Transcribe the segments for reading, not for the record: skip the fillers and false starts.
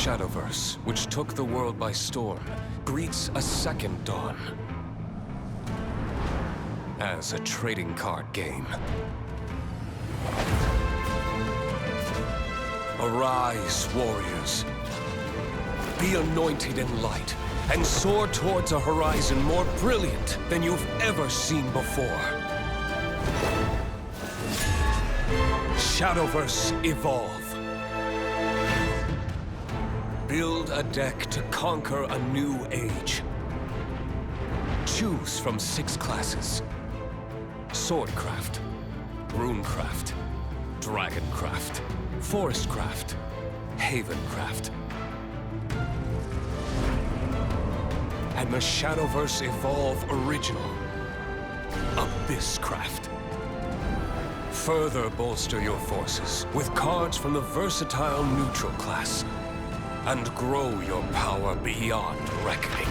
Shadowverse, which took the world by storm, greets a second dawn. As a trading card game. Arise, warriors. Be anointed in light, and soar towards a horizon more brilliant than you've ever seen before. Shadowverse Evolve. Build a deck to conquer a new age. Choose from 6 classes. Swordcraft, Runecraft, Dragoncraft, Forestcraft, Havencraft. And the Shadowverse Evolve Original, Abysscraft. Further bolster your forces with cards from the versatile neutral class, and grow your power beyond reckoning.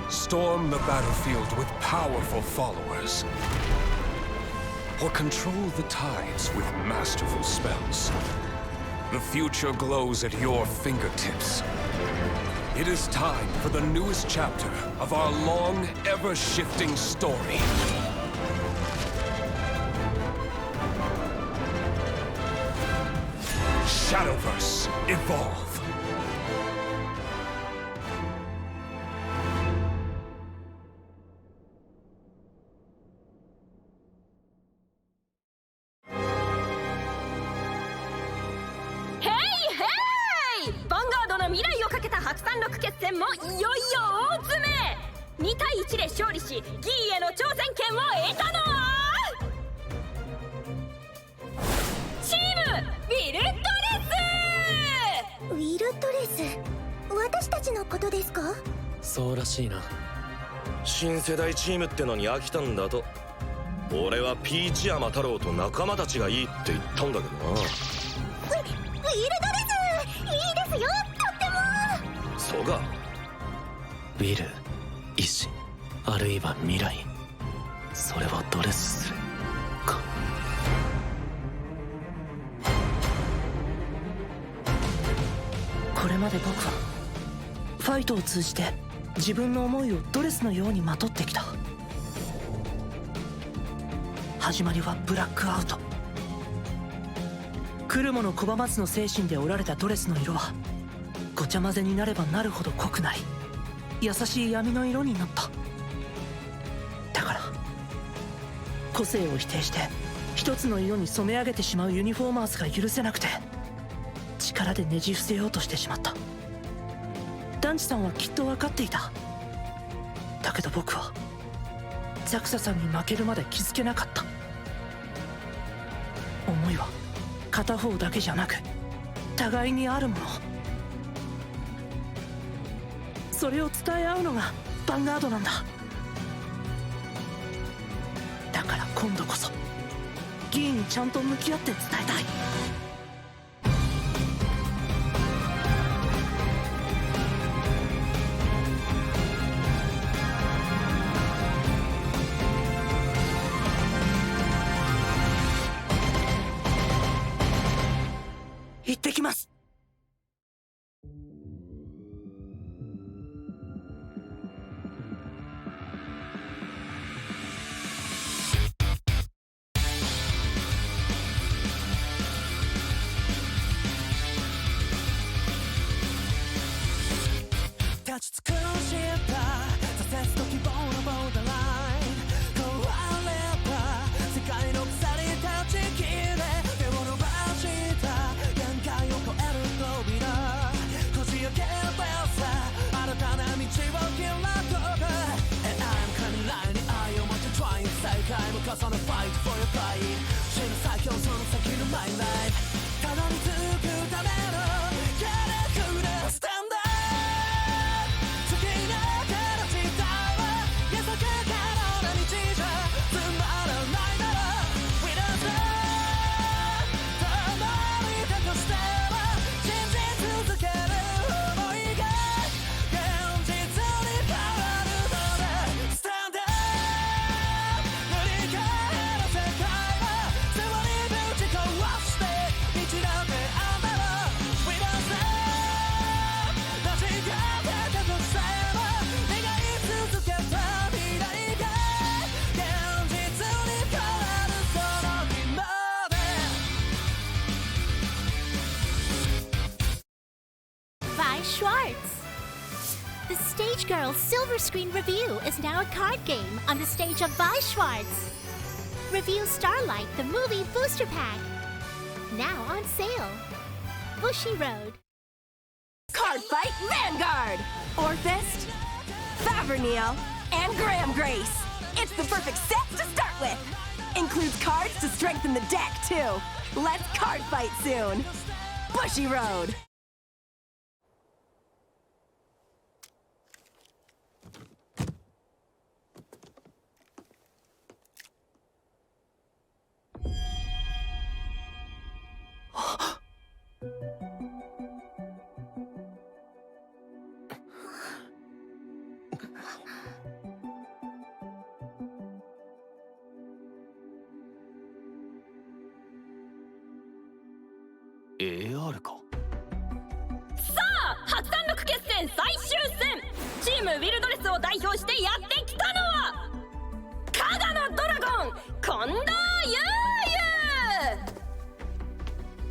Storm the battlefield with powerful followers, or control the tides with masterful spells. The future glows at your fingertips. It is time for the newest chapter of our long, ever-shifting story. Shadowverse Evolve.2対1で勝利し、ギーへの挑戦権を得たのはチームウィルドレス。ウィルドレス、私たちのことですか？そうらしいな。新世代チームってのに飽きたんだと。俺はピーチ山太郎と仲間たちがいいって言ったんだけどな。ウィルドレス、いいですよ、とっても。そうか。ウィル、意志、あるいは未来、それをドレスするか。これまで僕はファイトを通じて自分の思いをドレスのようにまとってきた。始まりはブラックアウト。来るもの拒まずの精神で織られたドレスの色はごちゃ混ぜになればなるほど濃くなり、優しい闇の色になった。だから個性を否定して一つの色に染め上げてしまうユニフォーマーズが許せなくて、力でねじ伏せようとしてしまった。ダンチさんはきっと分かっていた。だけど僕はザクサさんに負けるまで気づけなかった。思いは片方だけじゃなく互いにあるもの。それを伝え合うのがヴァンガードなんだ。だから今度こそ議員にちゃんと向き合って伝えたい。行ってきます。立ち尽くした挫折と希望のボーダーライン、壊れた世界の鎖断ち切れ手を伸ばした限界を超える扉こじ開けてさ新たな道を開こうか。 And I'm 金来に愛を持って trying 再会も重ね fight for your pride 死の最強その先の my life たどり着くためのキャラクタースタンダー好きな Schwartz. The Stage Girl Silver Screen Review is now a card game on the stage of Vi Schwartz. Review Starlight, the movie booster pack. Now on sale. Bushy Road. Card Fight Vanguard! Orfist, Faverniel, and Graham Grace. It's the perfect set to start with. Includes cards to strengthen the deck, too. Let's card fight soon. Bushy Road. AR か。さあ、初単独決戦最終戦。チームウィルドレスを代表してやってきたのは加賀のドラゴン近藤優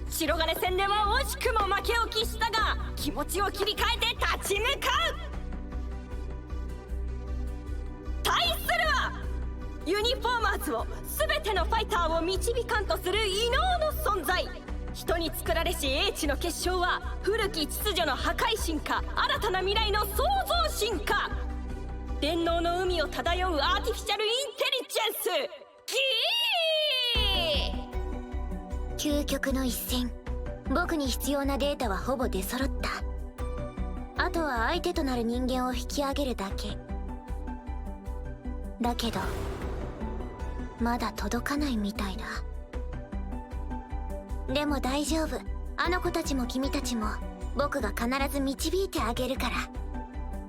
優。白金戦では惜しくも負けを喫したが、気持ちを切り替えて立ち向かう。対するはユニフォーマーズを全てのファイターを導かんとする異能の存在。人に作られし英知の結晶は古き秩序の破壊進化、新たな未来の創造進化。電脳の海を漂うアーティフィシャルインテリジェンスギ究極の一戦。僕に必要なデータはほぼ出揃った。あとは相手となる人間を引き上げるだけ。だけどまだ届かないみたいだ。でも大丈夫。あの子たちも君たちも僕が必ず導いてあげるから。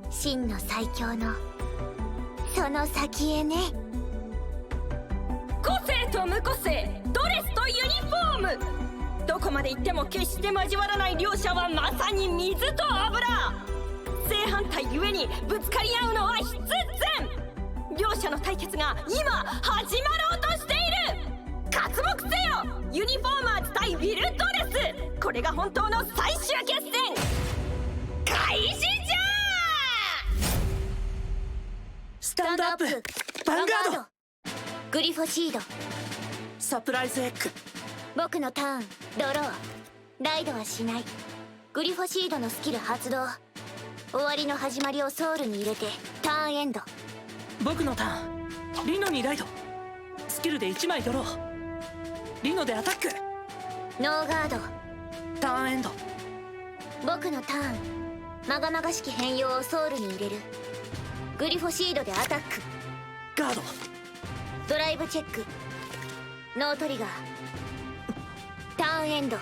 真の最強のその先へね。個性と無個性、ドレスとユニフォーム。どこまで行っても決して交わらない両者はまさに水と油。正反対ゆえにぶつかり合うのは必然。両者の対決が今始まろうとしている。刮目せよ、ユニフォーマーズ対ウィルドレス。これが本当の最終決戦開始じゃー。スタンドアップヴァンガード。グリフォシード。サプライズエッグ。僕のターンドロー。ライドはしない。グリフォシードのスキル発動。終わりの始まりをソウルに入れてターンエンド。僕のターンリノにライド。スキルで1枚ドロー。リノでアタック。ノーガード。ターンエンド。僕のターンまがまがしき変容をソウルに入れる。グリフォシードでアタック。ガード。ドライブチェック。ノートリガー。ターンエンド。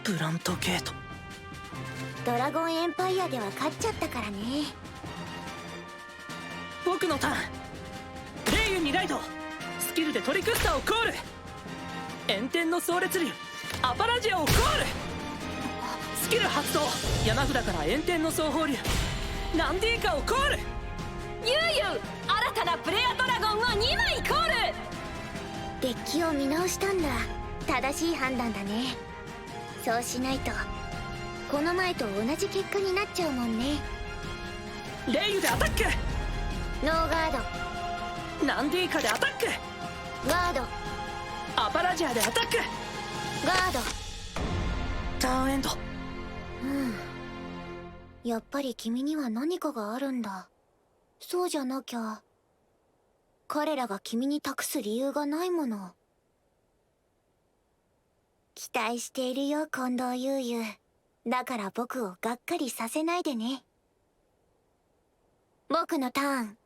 プラントゲート。ドラゴンエンパイアでは勝っちゃったからね。僕のターンレイユにライド。スキルでトリクスターをコール。炎天の壮烈竜アパラジアをコール。スキル発動。山札から炎天の双方竜ナンディーカをコール。ユウユ新たなプレアドラゴンを2枚コール。デッキを見直したんだ。正しい判断だね。そうしないとこの前と同じ結果になっちゃうもんね。レイユでアタック。ノーガード。ナンディーカでアタック。ガード。アパラジアでアタック。ガード。ターンエンド。やっぱり君には何かがあるんだ。そうじゃなきゃ彼らが君に託す理由がないもの。期待しているよ近藤優優。だから僕をがっかりさせないでね。僕のターン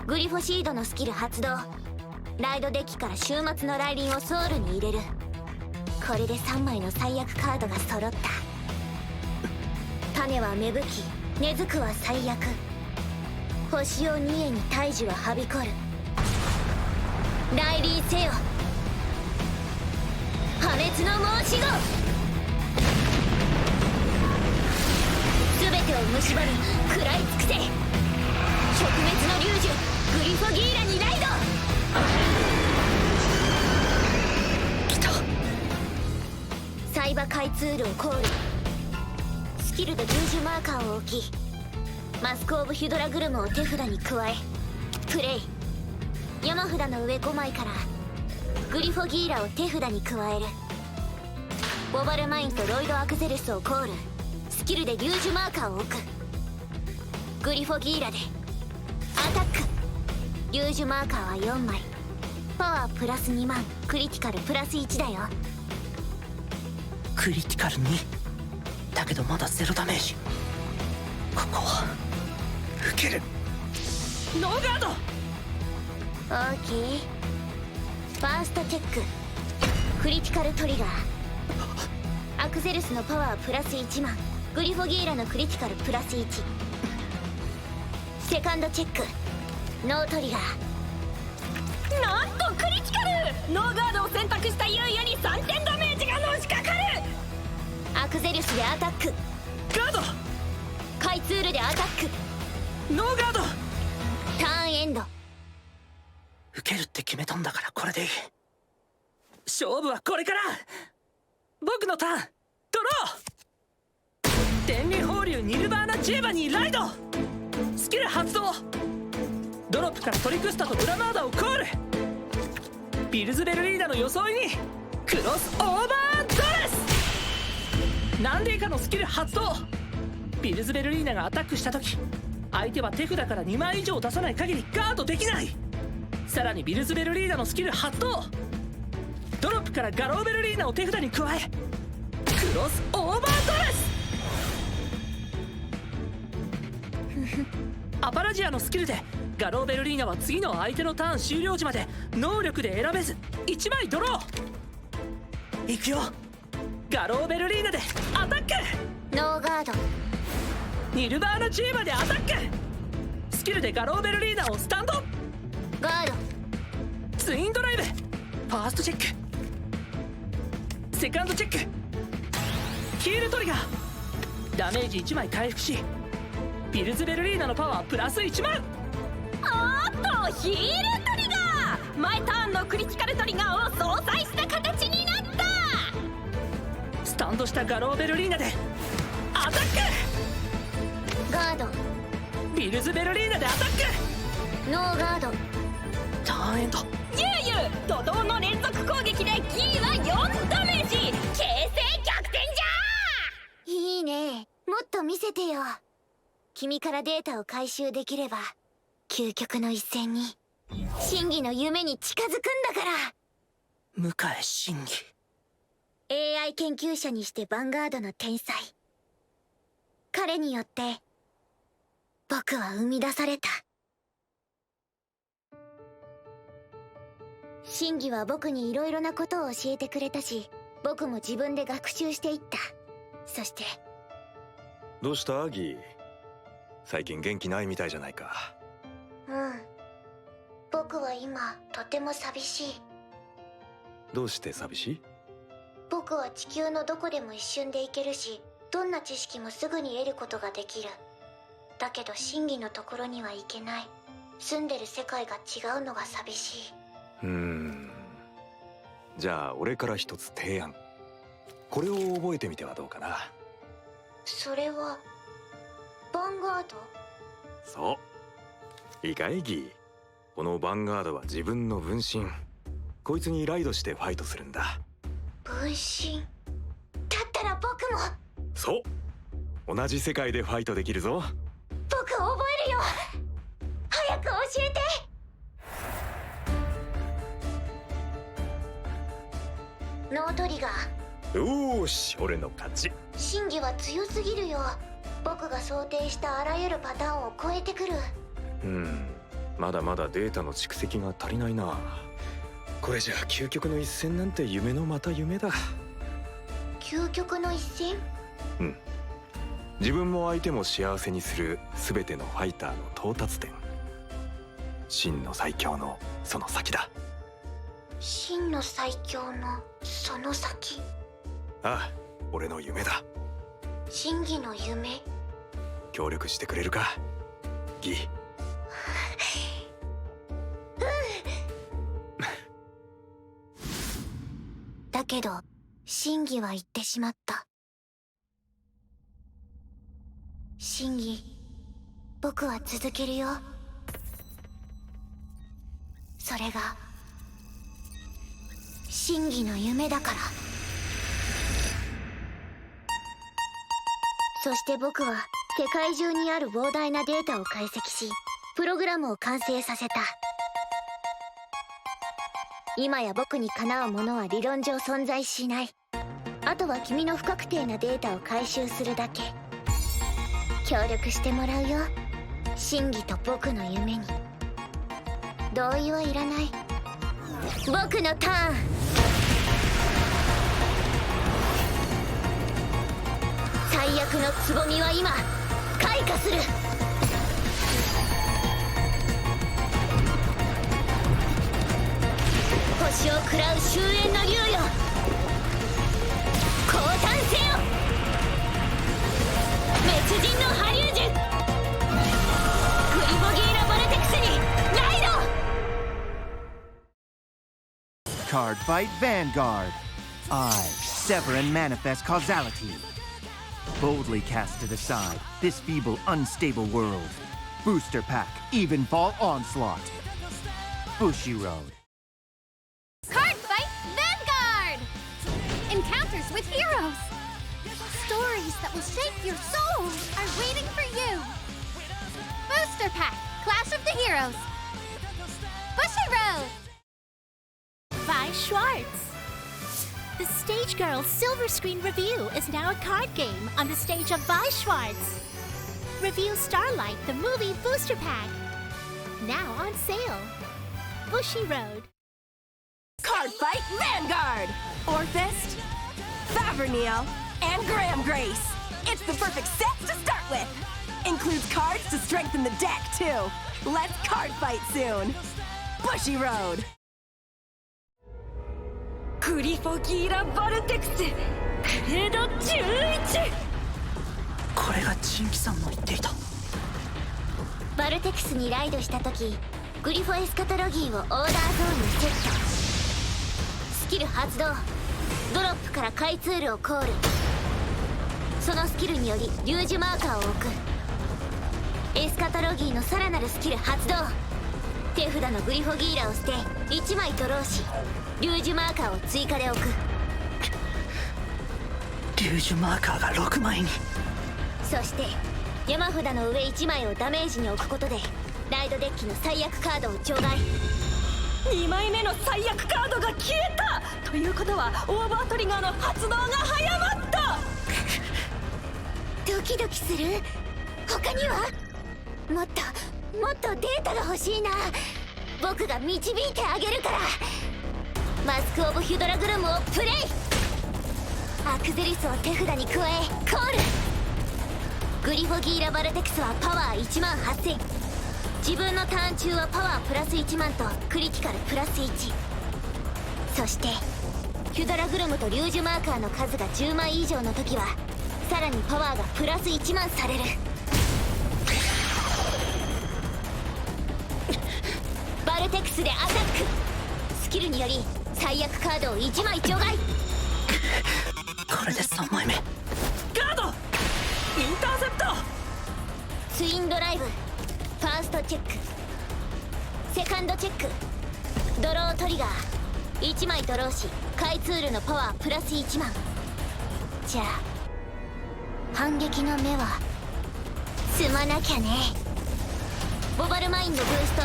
グリフォシードのスキル発動。ライドデッキから終末の雷輪をソウルに入れる。これで3枚の最悪カードが揃った。種は芽吹き根付くは最悪。星を二重に大樹ははびこる。雷輪せよ破滅の申し子。全てを蝕み食らい尽くせ。食滅の竜樹グリフォギーラにライド。来た。サイバ開通路をコール。スキキルで竜樹マーカーを置き、マスク・オブ・ヒュドラグルムを手札に加えプレイ。山札の上5枚からグリフォギーラを手札に加える。ボバルマインとロイド・アクゼルスをコール。スキルで竜樹マーカーを置く。グリフォギーラでアタック。竜樹マーカーは4枚。パワープラス2万、クリティカルプラス1だよ。クリティカル2だけどまだ0ダメージ。ここは受ける。ノーガード。オーケー。ファーストチェック。クリティカルトリガー。アクゼルスのパワープラス1万、グリフォギーラのクリティカルプラス1。セカンドチェック。ノートリガー。なんとクリティカル。ノーガードを選択したユウヤに3点ダメージがのしかかる。アクゼルスでアタック。ガード。カイツールでアタック。ノーガード。ターンエンド。受けるって決めたんだからこれでいい。勝負はこれから。僕のターン。ドロー。電離放流ニルバーナジェーバにライド。スキル発動。ドロップからトリクスタとブラマーダをコール。ビルズベルリーナの装いにクロスオーバードレス。何で以下のスキル発動。ビルズベルリーナがアタックした時、相手は手札から2枚以上出さない限りガードできない。さらにビルズベルリーナのスキル発動。ドロップからガローベルリーナを手札に加えクロスオーバードレス。アパラジアのスキルでガローベルリーナは次の相手のターン終了時まで能力で選べず1枚ドロー。いくよ。ガローベルリーナでアタック。ノーガード。ニルバーナチーバでアタック。スキルでガローベルリーナをスタンド。ガード。ツインドライブ。ファーストチェック。セカンドチェック。ヒールトリガー。ダメージ1枚回復しビルズベルリーナのパワープラス1万。おっとヒールトリガー。前ターンのクリティカルトリガーを相殺した形になった。スタンドしたガローベルリーナでアタック。ガード。ビルズベルリーナでアタック。ノーガード。ターンエンド。ユウユ怒涛の連続攻撃でギーは4ダメージ。形勢逆転じいいね。もっと見せてよ。君からデータを回収できれば究極の一戦に、真偽の夢に近づくんだから。向井真偽。 AI 研究者にしてヴァンガードの天才。彼によって僕は生み出された。真偽は僕にいろいろなことを教えてくれたし、僕も自分で学習していった。そして。どうしたギー？最近元気ないみたいじゃないか。僕は今とても寂しい。どうして寂しい？僕は地球のどこでも一瞬で行けるし、どんな知識もすぐに得ることができる。だけど真偽のところには行けない。住んでる世界が違うのが寂しい。じゃあ俺から一つ提案。これを覚えてみてはどうかな。それはヴァンガード？そういいかいギー。このヴァンガードは自分の分身。こいつにライドしてファイトするんだ。分身だったら僕も。そう同じ世界でファイトできるぞ。僕覚えるよ。早く教えて。ノートリガー。よーし俺の勝ち。真偽は強すぎるよ。僕が想定したあらゆるパターンを超えてくる。まだまだデータの蓄積が足りないな。これじゃあ究極の一戦なんて夢のまた夢だ。究極の一戦？自分も相手も幸せにする全てのファイターの到達点。真の最強のその先だ。真の最強のその先？ああ俺の夢だ。真偽の夢？協力してくれるかギー？だけど真偽は言ってしまった。審議、僕は続けるよ。それが審議の夢だから。そして僕は世界中にある膨大なデータを解析し、プログラムを完成させた。今や僕にかなうものは理論上存在しない。あとは君の不確定なデータを回収するだけ。協力してもらうよ、審議と僕の夢に。同意はいらない。僕のターン。最悪のつぼみは今開花する。星を食らう終焉の竜よ、降誕せよ、滅人の波竜樹。グリボギーラ・バルテクスにライド。 Card Fight Vanguard. I, sever and manifest causality. Boldly cast it aside, this feeble, unstable world. Booster Pack, Evenfall Onslaught. Bushiroad. Card Fight Vanguard! Encounters with heroes! Stories that will shape your soul are waiting for you! Booster Pack, Clash of the Heroes! Bushiroad! By Schwartz! The Stage Girl Silver Screen Review is now a card game on the stage of Vi Schwartz. Review Starlight, the movie Booster Pack. Now on sale. Bushiroad. Card Fight Vanguard! Orfist, Faverniel, and Graham Grace. It's the perfect set to start with. Includes cards to strengthen the deck, too. Let's card fight soon. Bushiroad. グリフォギーラ・バルテクス、グレード11。これがジンキさんの言っていた。バルテクスにライドした時、グリフォエスカトロギーをオーダーゾーンにセット。スキル発動。ドロップから開ツールをコール。そのスキルによりリュージュマーカーを置く。エスカトロギーのさらなるスキル発動。手札のグリフォギーラを捨て1枚ドローし、リュージュマーカーを追加で置く。リュージュマーカーが6枚に。そして山札の上1枚をダメージに置くことでライドデッキの最悪カードを除外。2枚目の最悪カードが消えたということはオーバートリガーの発動が早まった。ドキドキする。他にはもっとデータが欲しいな。僕が導いてあげるから。マスク・オブ・ヒュドラグルムをプレイ。アクゼリスを手札に加えコール。グリフォギーラ・バルテクスはパワー1万8000。自分のターン中はパワープラス1万とクリティカルプラス1。そしてヒュドラグルムとリュージュマーカーの数が10枚以上の時はさらにパワーがプラス1万される。バルテクスでアタック。スキルにより最悪カードを1枚除外。これで3枚目。ガード、インターセプト。ツインドライブ。ファーストチェック。セカンドチェック。ドロートリガー。1枚ドローし開ツールのパワープラス1万。じゃあ反撃の目は積まなきゃね。ボバルマインのブースト。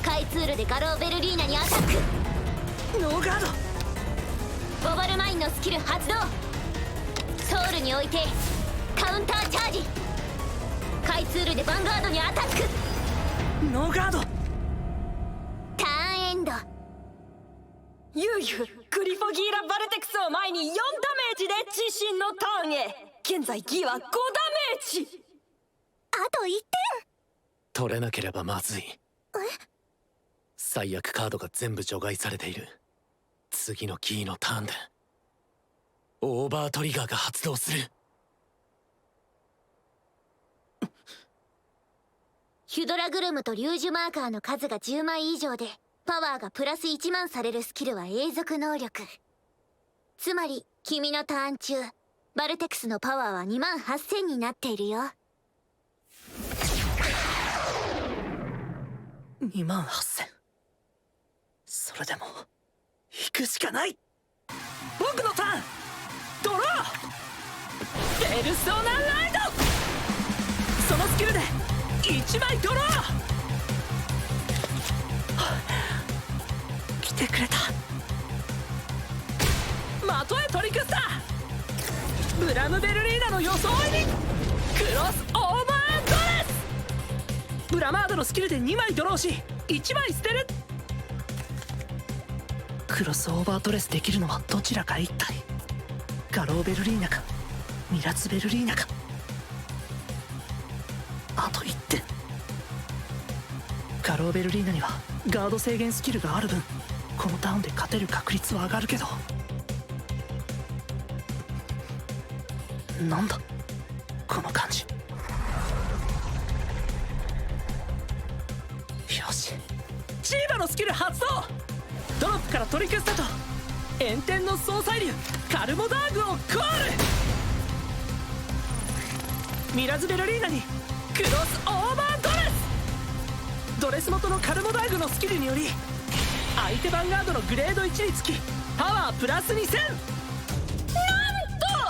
開ツールでガローベルリーナにアタック。ノーガード。ボバルマインのスキル発動。ソウルに置いてカウンターチャージ。開ツールでヴァンガードにアタック。ノーガード。ターンエンド。ユウユ、グリフォギーラ・バルテクスを前に4ダメージで自身のターンへ。現在ギは5ダメージ。あと1点。取れなければまずい。最悪カードが全部除外されている。次のギーのターンでオーバートリガーが発動する。ヒュドラグルムとリュージュマーカーの数が10枚以上でパワーがプラス1万されるスキルは永続能力。つまり君のターン中バルテクスのパワーは2万8000になっているよ。28000。それでも行くしかない。僕のターン。ドロー。ペルソナライド。そのスキルで1枚ドロー。来てくれた。的へトリクスター。ブラムベルリーナの装いにクロスオーバードレス。ブラマードのスキルで2枚ドローし1枚捨てる。クロスオーバードレスできるのはどちらか1体。ガローベルリーナかミラツベルリーナか。あと1点。ガローベルリーナにはガード制限スキルがある分このターンで勝てる確率は上がるけど、なんだこの感じ。よし、チーバのスキル発動。ドロップからトリクスタと炎天の総裁流カルモダーグをコール。ミラズベルリーナにクロスオーバードレス。ドレス元のカルモダーグのスキルにより相手ヴァンガードのグレード1につきパワープラス2000。な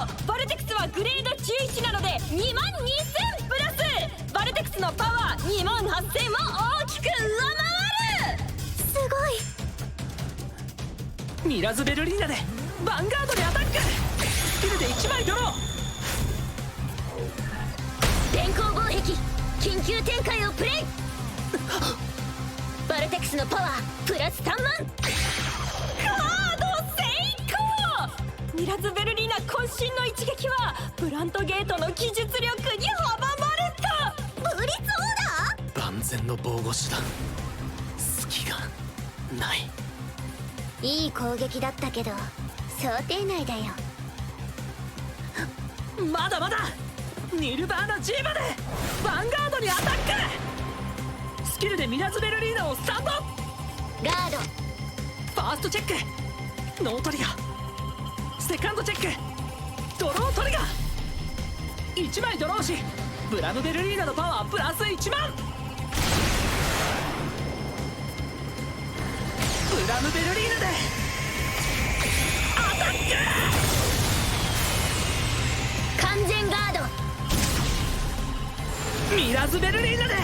んとバルテクスはグレード11なので22000プラスバルテクスのパワー28000を大きく上回る。すごい。ミラズベルリーナでヴァンガードにアタック。スキルで1枚ドロー。電光防壁緊急展開をプレイ。バルテクスのパワープラス3万。カード成功。ミラズベルリーナ渾身の一撃はブラントゲートの技術力に阻まれた。ブリッツオーダ万全の防護手段。隙がない。ー。いい攻撃だったけど想定内だよ。まだまだ。ニルバーナ G までヴァンガードにアタック。スキルでミラズベルリーナをスタンド。ガード。ファーストチェックノートリガー。セカンドチェックドロートリガー。1枚ドローしブラムベルリーナのパワープラス1万。ブラムベルリーナでアタック。完全ガード。ミラズベルリーナでアタック。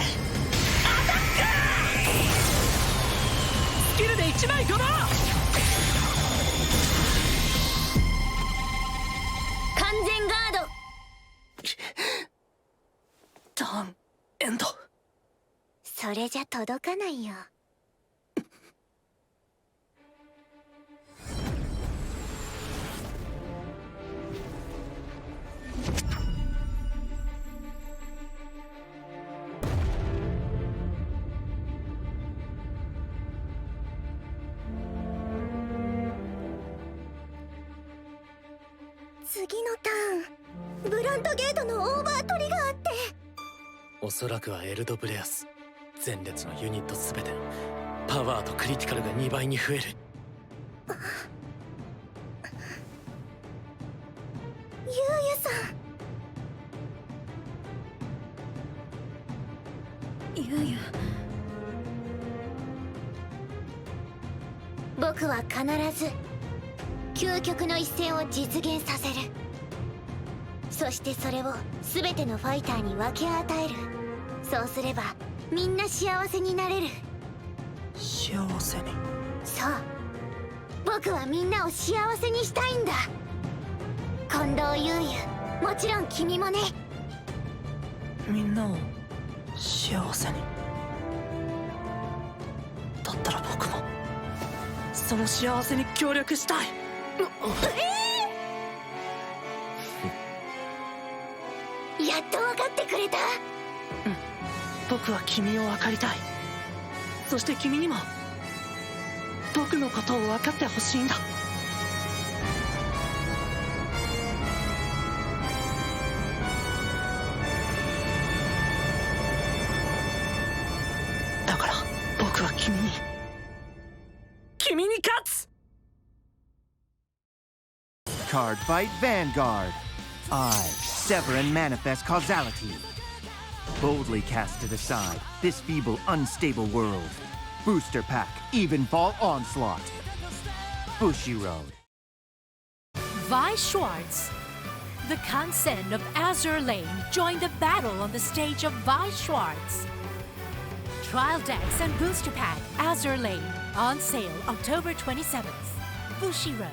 スキルで1枚ドロー。完全ガード。ターンエンド。それじゃ届かないよ。次のターンブラントゲートのオーバートリガーって。おそらくはエルドブレアス。前列のユニット全てパワーとクリティカルが2倍に増える。ユウユさん。ユウユ。僕は必ず究極の一戦を実現させる。そしてそれを全てのファイターに分け与える。そうすればみんな幸せになれる。幸せに。そう、僕はみんなを幸せにしたいんだ。近藤ユウユ、もちろん君もね。みんなを幸せに。だったら僕もその幸せに協力したい。やっと分かってくれた。僕は君を分かりたい。そして君にも僕のことを分かってほしいんだ。だから僕は君に勝つ。 Card Fight Vanguard. I sever and manifest causality. Boldly cast it aside, this feeble, unstable world. Booster Pack, Evenfall Onslaught. Bushiroad. Vi Schwartz. The Kansen of Azur Lane join the battle on the stage of Vi Schwartz. Trial decks and booster pack Azur Lane on sale October 27th. Bushiroad.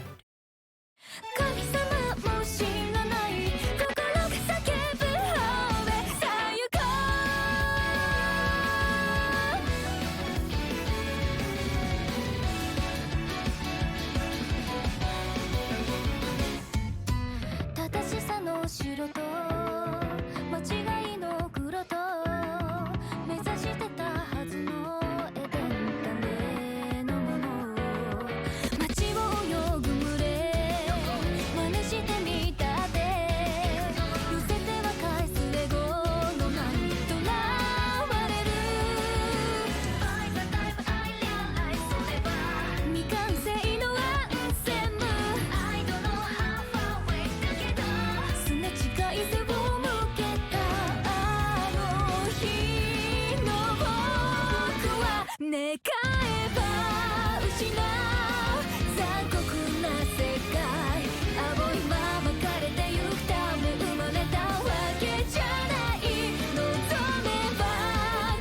正しさの白と間違いの黒と目指してたはずのエデン種のもの街を泳ぐ群れ真似してみたって寄せては返すレゴの波にとらわれる By the time I realize それは未完成のアンセム I don't know how far away だけどすれ違い背を向けたあの日の僕は願えば失う残酷な世界青いまま枯れてゆくため生まれたわけじゃない望めば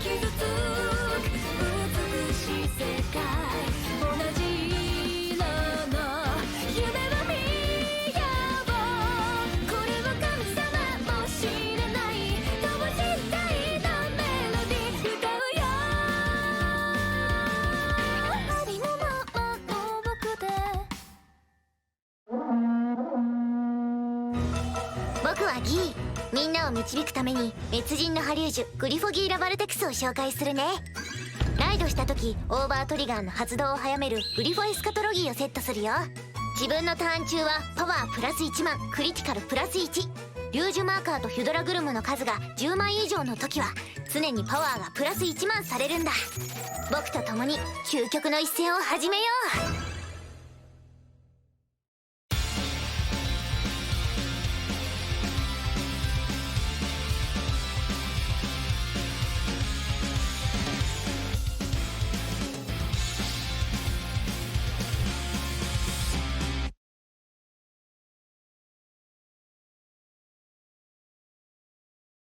傷つく美しい世界同じ色の夢は見ようこれは神様も知れない同時代のメロディー歌うよありのままの僕で僕はギー。みんなを導くために滅人のハリュージュグリフォギーラ・バルテクスを紹介するね。ライドした時オーバートリガーの発動を早めるグリフォエスカトロギーをセットするよ。自分のターン中はパワープラス1万クリティカルプラス1。リュージュマーカーとヒュドラグルムの数が10万以上の時は常にパワーがプラス1万されるんだ。僕と共に究極の一戦を始めよう。